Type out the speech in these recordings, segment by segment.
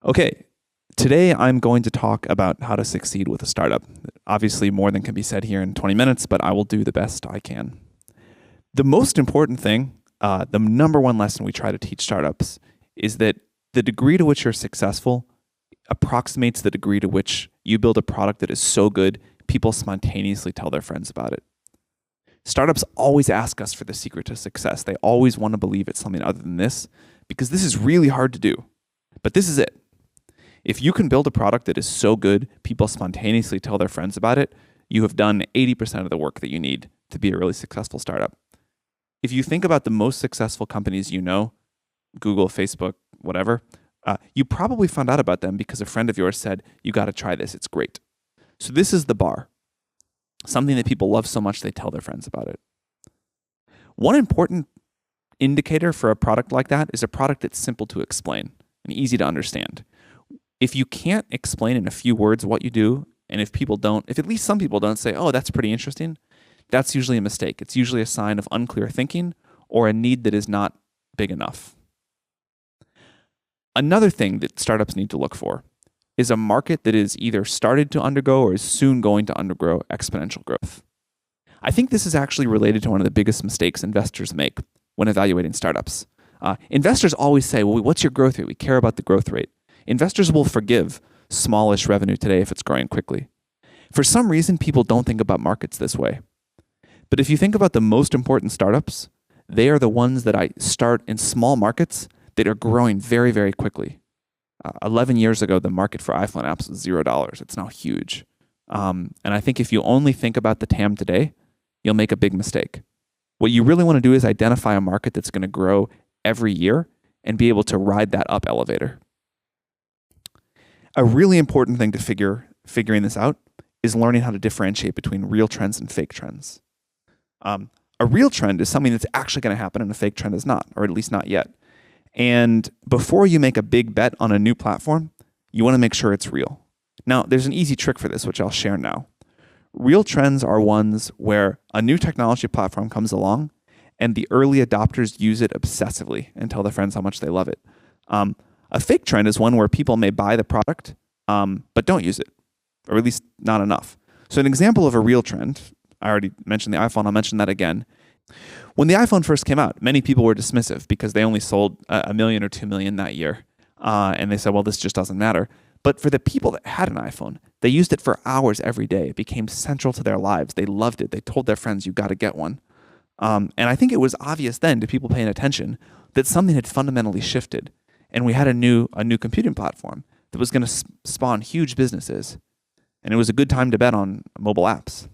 Okay, today I'm going to talk about how to succeed with a startup. Obviously, more than can be said here in 20 minutes, but I will do the best I can. The most important thing, the number one lesson we try to teach startups is that the degree to which you're successful approximates the degree to which you build a product that is so good, people spontaneously tell their friends about it. Startups always ask us for the secret to success. They always want to believe it's something other than this because this is really hard to do. But this is it. If you can build a product that is so good, people spontaneously tell their friends about it, you have done 80% of the work that you need to be a really successful startup. If you think about the most successful companies you know, Google, Facebook, whatever, you probably found out about them because a friend of yours said, you got to try this, it's great. So this is the bar. Something that people love so much they tell their friends about it. One important indicator for a product like that is a product that's simple to explain and easy to understand. If you can't explain in a few words what you do, and if at least some people don't say, oh, that's pretty interesting, that's usually a mistake. It's usually a sign of unclear thinking or a need that is not big enough. Another thing that startups need to look for is a market that is either started to undergo or is soon going to undergo exponential growth. I think this is actually related to one of the biggest mistakes investors make when evaluating startups. Investors always say, well, what's your growth rate? We care about the growth rate. Investors will forgive smallish revenue today if it's growing quickly. For some reason, people don't think about markets this way. But if you think about the most important startups, they are the ones that I start in small markets that are growing very, very quickly. 11 years ago, the market for iPhone apps was $0. It's now huge. And I think if you only think about the TAM today, you'll make a big mistake. What you really want to do is identify a market that's going to grow every year and be able to ride that up elevator. A really important thing to figuring this out is learning how to differentiate between real trends and fake trends. A real trend is something that's actually going to happen and a fake trend is not, or at least not yet. And before you make a big bet on a new platform, you want to make sure it's real. Now, there's an easy trick for this, which I'll share now. Real trends are ones where a new technology platform comes along and the early adopters use it obsessively and tell their friends how much they love it. A fake trend is one where people may buy the product, but don't use it, or at least not enough. So an example of a real trend, I already mentioned the iPhone, I'll mention that again. When the iPhone first came out, many people were dismissive because they only sold 1 million or 2 million that year. And they said, well, this just doesn't matter. But for the people that had an iPhone, they used it for hours every day. It became central to their lives. They loved it. They told their friends, you got to get one. And I think it was obvious then to people paying attention that something had fundamentally shifted. And we had a new computing platform that was going to spawn huge businesses. And it was a good time to bet on mobile apps.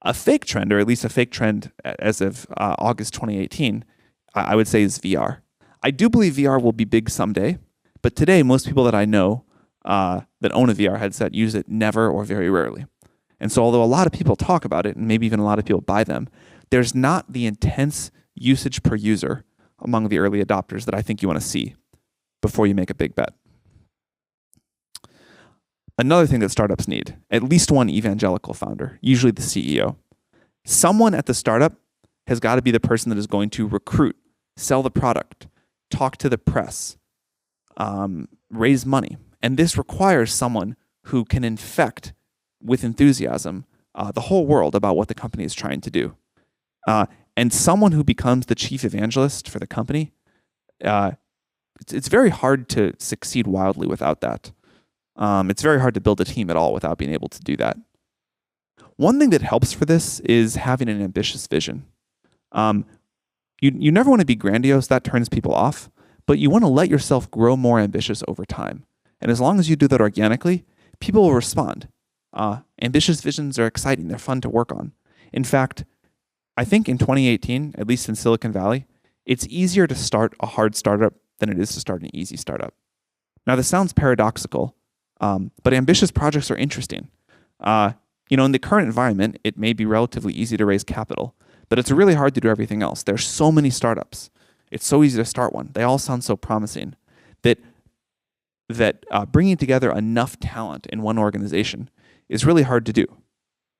A fake trend, or at least a fake trend as of August 2018, I would say is VR. I do believe VR will be big someday, but today most people that I know that own a VR headset use it never or very rarely. And so although a lot of people talk about it, and maybe even a lot of people buy them, there's not the intense usage per user among the early adopters that I think you want to see before you make a big bet. Another thing that startups need, at least one evangelical founder, usually the CEO. Someone at the startup has got to be the person that is going to recruit, sell the product, talk to the press, raise money. And this requires someone who can infect with enthusiasm the whole world about what the company is trying to do. And someone who becomes the chief evangelist for the company, it's very hard to succeed wildly without that. It's very hard to build a team at all without being able to do that. One thing that helps for this is having an ambitious vision. You never want to be grandiose, that turns people off, but you want to let yourself grow more ambitious over time. And as long as you do that organically, people will respond. Ambitious visions are exciting, they're fun to work on. In fact, I think in 2018, at least in Silicon Valley, it's easier to start a hard startup than it is to start an easy startup. Now, this sounds paradoxical, but ambitious projects are interesting. In the current environment, it may be relatively easy to raise capital, but it's really hard to do everything else. There's so many startups. It's so easy to start one. They all sound so promising that bringing together enough talent in one organization is really hard to do.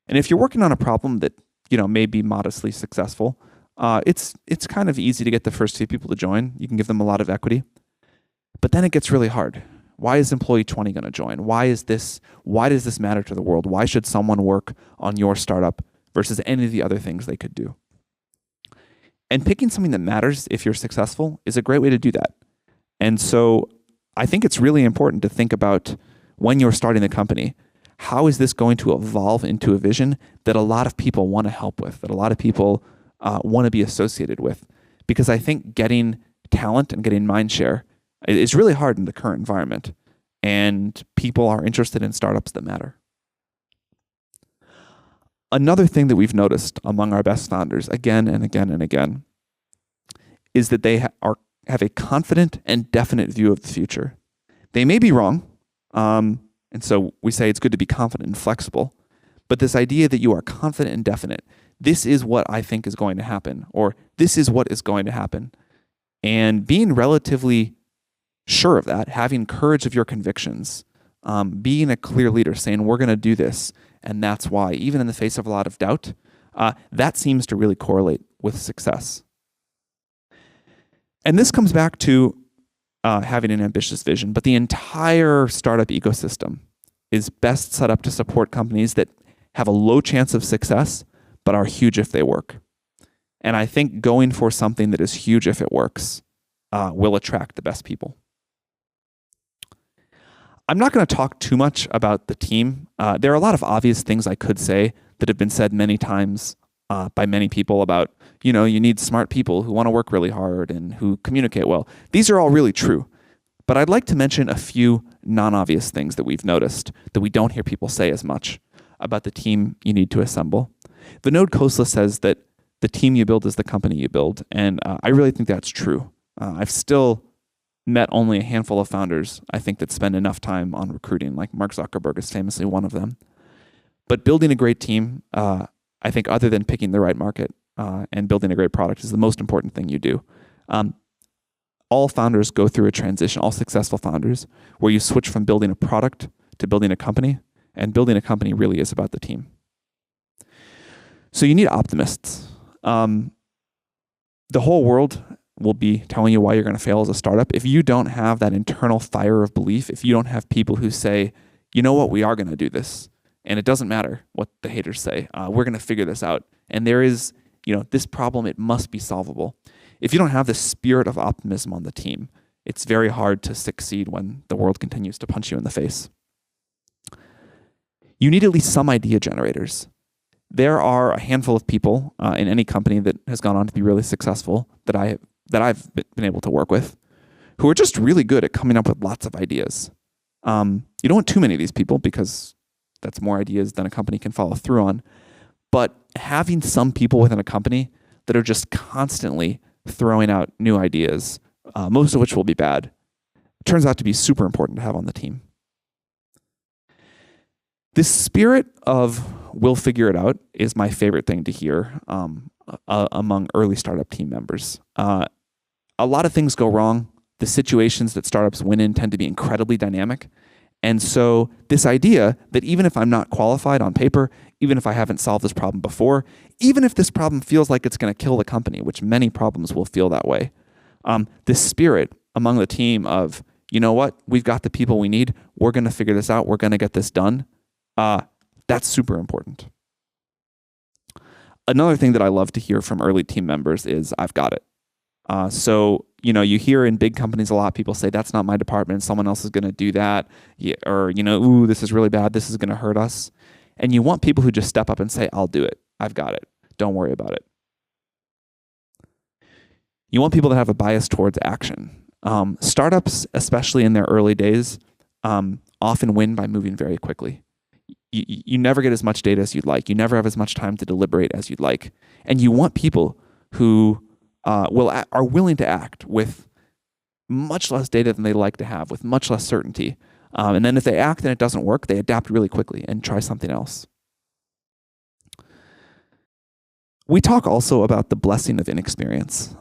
And if you're working on a problem that may be modestly successful, it's kind of easy to get the first few people to join. You can give them a lot of equity. But then it gets really hard. Why is employee 20 going to join? Why does this matter to the world? Why should someone work on your startup versus any of the other things they could do? And picking something that matters if you're successful is a great way to do that. And so I think it's really important to think about when you're starting the company, how is this going to evolve into a vision that a lot of people want to help with, that a lot of people want to be associated with? Because I think getting talent and getting mind share is really hard in the current environment. And people are interested in startups that matter. Another thing that we've noticed among our best founders again and again and again is that they have a confident and definite view of the future. They may be wrong, and so we say it's good to be confident and flexible, but this idea that you are confident and definite, this is what I think is going to happen, or this is what is going to happen, and being relatively sure of that, having courage of your convictions, being a clear leader, saying we're going to do this, and that's why, even in the face of a lot of doubt, that seems to really correlate with success. And this comes back to having an ambitious vision, but the entire startup ecosystem is best set up to support companies that have a low chance of success, but are huge if they work. And I think going for something that is huge if it works will attract the best people. I'm not going to talk too much about the team. There are a lot of obvious things I could say that have been said many times by many people about, you need smart people who want to work really hard and who communicate well. These are all really true. But I'd like to mention a few non-obvious things that we've noticed that we don't hear people say as much about the team you need to assemble. Vinod Khosla says that the team you build is the company you build. And I really think that's true. I've still met only a handful of founders, I think, that spend enough time on recruiting, like Mark Zuckerberg is famously one of them. But building a great team, I think other than picking the right market and building a great product is the most important thing you do. All founders go through a transition, all successful founders, where you switch from building a product to building a company, and building a company really is about the team. So you need optimists. The whole world will be telling you why you're going to fail as a startup. If you don't have that internal fire of belief, if you don't have people who say, you know what, we are going to do this, and it doesn't matter what the haters say, we're going to figure this out. And there is, this problem, it must be solvable. If you don't have the spirit of optimism on the team, it's very hard to succeed when the world continues to punch you in the face. You need at least some idea generators. There are a handful of people in any company that has gone on to be really successful that I've been able to work with who are just really good at coming up with lots of ideas. You don't want too many of these people because that's more ideas than a company can follow through on. But having some people within a company that are just constantly throwing out new ideas, most of which will be bad, turns out to be super important to have on the team. This spirit of we'll figure it out is my favorite thing to hear among early startup team members. A lot of things go wrong. The situations that startups win in tend to be incredibly dynamic. And so this idea that even if I'm not qualified on paper, even if I haven't solved this problem before, even if this problem feels like it's going to kill the company, which many problems will feel that way, this spirit among the team of, you know what, we've got the people we need, we're going to figure this out, we're going to get this done, that's super important. Another thing that I love to hear from early team members is, I've got it. So you hear in big companies a lot, people say, that's not my department, someone else is going to do that. Or, ooh, this is really bad, this is going to hurt us. And you want people who just step up and say, I'll do it. I've got it. Don't worry about it. You want people that have a bias towards action. Startups, especially in their early days, often win by moving very quickly. You never get as much data as you'd like. You never have as much time to deliberate as you'd like. And you want people who are willing to act with much less data than they like to have, with much less certainty. And then if they act and it doesn't work, they adapt really quickly and try something else. We talk also about the blessing of inexperience.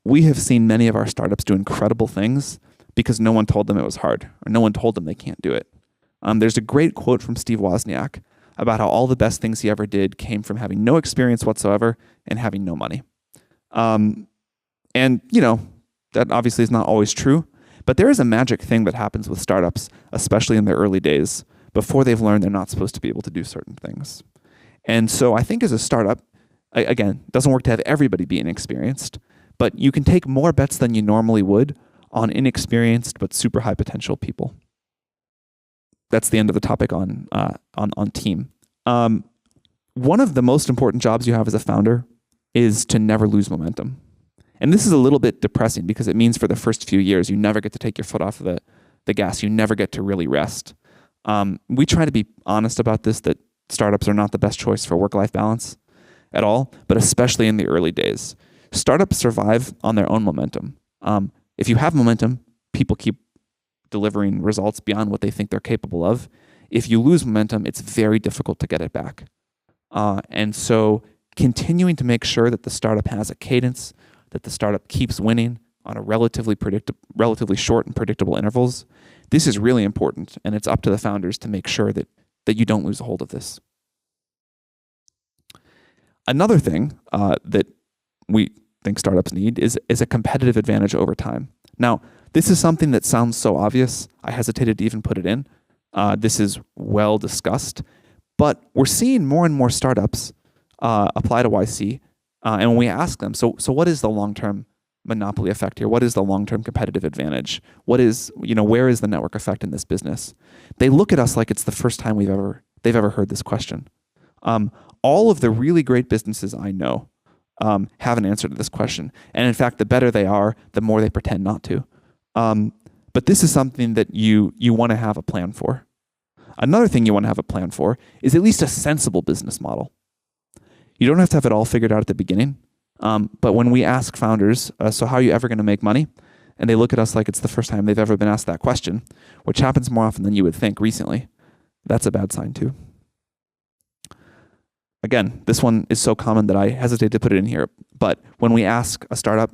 We have seen many of our startups do incredible things because no one told them it was hard, or no one told them they can't do it. There's a great quote from Steve Wozniak about how all the best things he ever did came from having no experience whatsoever and having no money. And that obviously is not always true, But there is a magic thing that happens with startups, especially in their early days, before they've learned they're not supposed to be able to do certain things. And so I think as a startup, again, it doesn't work to have everybody be inexperienced, but you can take more bets than you normally would on inexperienced but super high potential people. That's the end of the topic on team. One of the most important jobs you have as a founder is to never lose momentum. And this is a little bit depressing because it means for the first few years, you never get to take your foot off the gas. You never get to really rest. We try to be honest about this, that startups are not the best choice for work-life balance at all, but especially in the early days. Startups survive on their own momentum. If you have momentum, people keep delivering results beyond what they think they're capable of. If you lose momentum, it's very difficult to get it back. And so continuing to make sure that the startup has a cadence, that the startup keeps winning on a relatively short and predictable intervals, this is really important, and it's up to the founders to make sure that you don't lose a hold of this. Another thing that we think startups need is a competitive advantage over time. Now, this is something that sounds so obvious, I hesitated to even put it in. This is well discussed, but we're seeing more and more startups apply to YC, and when we ask them, so what is the long-term monopoly effect here? What is the long-term competitive advantage? Where is the network effect in this business? They look at us like it's the first time they've ever heard this question. All of the really great businesses I know have an answer to this question. And in fact, the better they are, the more they pretend not to. But this is something that you want to have a plan for. Another thing you want to have a plan for is at least a sensible business model. You don't have to have it all figured out at the beginning. But when we ask founders, so how are you ever going to make money? And they look at us like it's the first time they've ever been asked that question, which happens more often than you would think recently. That's a bad sign too. Again, this one is so common that I hesitate to put it in here. But when we ask a startup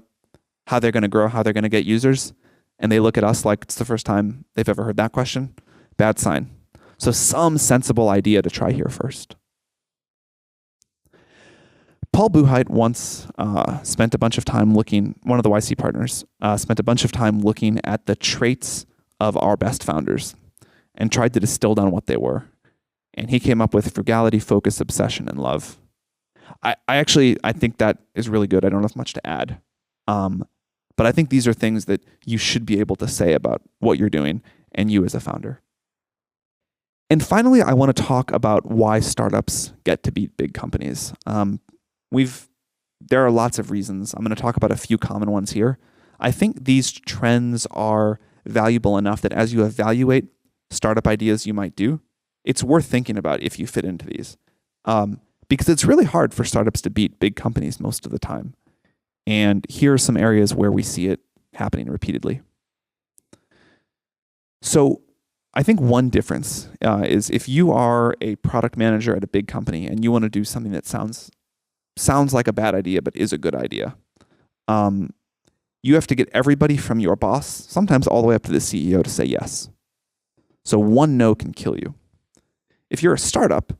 how they're going to grow, how they're going to get users, and they look at us like it's the first time they've ever heard that question, bad sign. So some sensible idea to try here first. Paul Buchheit once spent a bunch of time looking, one of the YC partners, spent a bunch of time looking at the traits of our best founders and tried to distill down what they were. And he came up with frugality, focus, obsession, and love. I think that is really good. I don't have much to add. But I think these are things that you should be able to say about what you're doing and you as a founder. And finally, I want to talk about why startups get to beat big companies. There are lots of reasons. I'm going to talk about a few common ones here. I think these trends are valuable enough that as you evaluate startup ideas you might do, it's worth thinking about if you fit into these. Because it's really hard for startups to beat big companies most of the time. And here are some areas where we see it happening repeatedly. So I think one difference is if you are a product manager at a big company and you want to do something that sounds like a bad idea but is a good idea, you have to get everybody from your boss, sometimes all the way up to the CEO, to say yes. So one no can kill you. If you're a startup,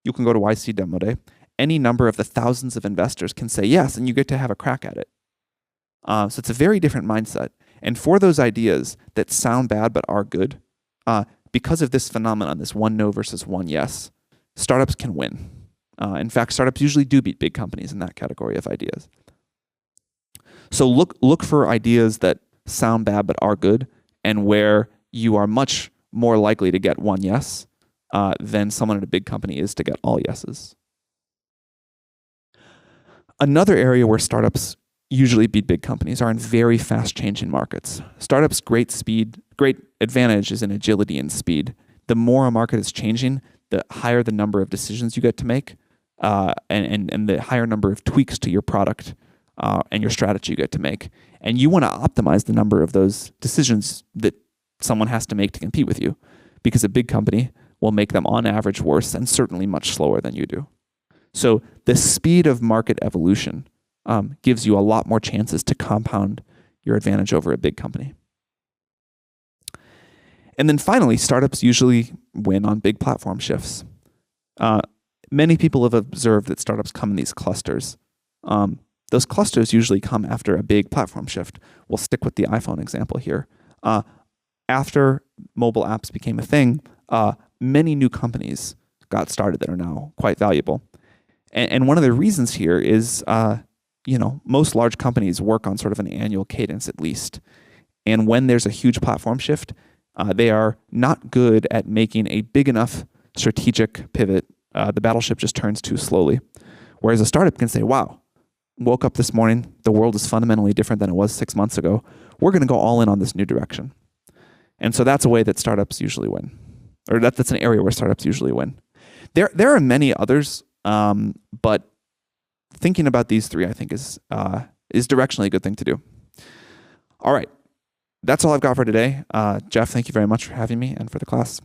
you can go to YC Demo Day. Any number of the thousands of investors can say yes, and you get to have a crack at it. So it's a very different mindset. And for those ideas that sound bad but are good, because of this phenomenon, this one no versus one yes, startups can win. In fact, startups usually do beat big companies in that category of ideas. So look for ideas that sound bad but are good, and where you are much more likely to get one yes than someone at a big company is to get all yeses. Another area where startups usually beat big companies are in very fast-changing markets. Startups' great advantage is in agility and speed. The more a market is changing, the higher the number of decisions you get to make, and the higher number of tweaks to your product and your strategy you get to make. And you want to optimize the number of those decisions that someone has to make to compete with you, because a big company will make them on average worse and certainly much slower than you do. So the speed of market evolution gives you a lot more chances to compound your advantage over a big company. And then finally, startups usually win on big platform shifts. Many people have observed that startups come in these clusters. Those clusters usually come after a big platform shift. We'll stick with the iPhone example here. After mobile apps became a thing, many new companies got started that are now quite valuable. And one of the reasons here is, most large companies work on sort of an annual cadence at least. And when there's a huge platform shift, they are not good at making a big enough strategic pivot. The battleship just turns too slowly. Whereas a startup can say, wow, woke up this morning, the world is fundamentally different than it was 6 months ago. We're going to go all in on this new direction. And so that's a way that startups usually win. Or that's an area where startups usually win. There are many others, but thinking about these three, I think, is directionally a good thing to do. All right. That's all I've got for today. Jeff, thank you very much for having me and for the class.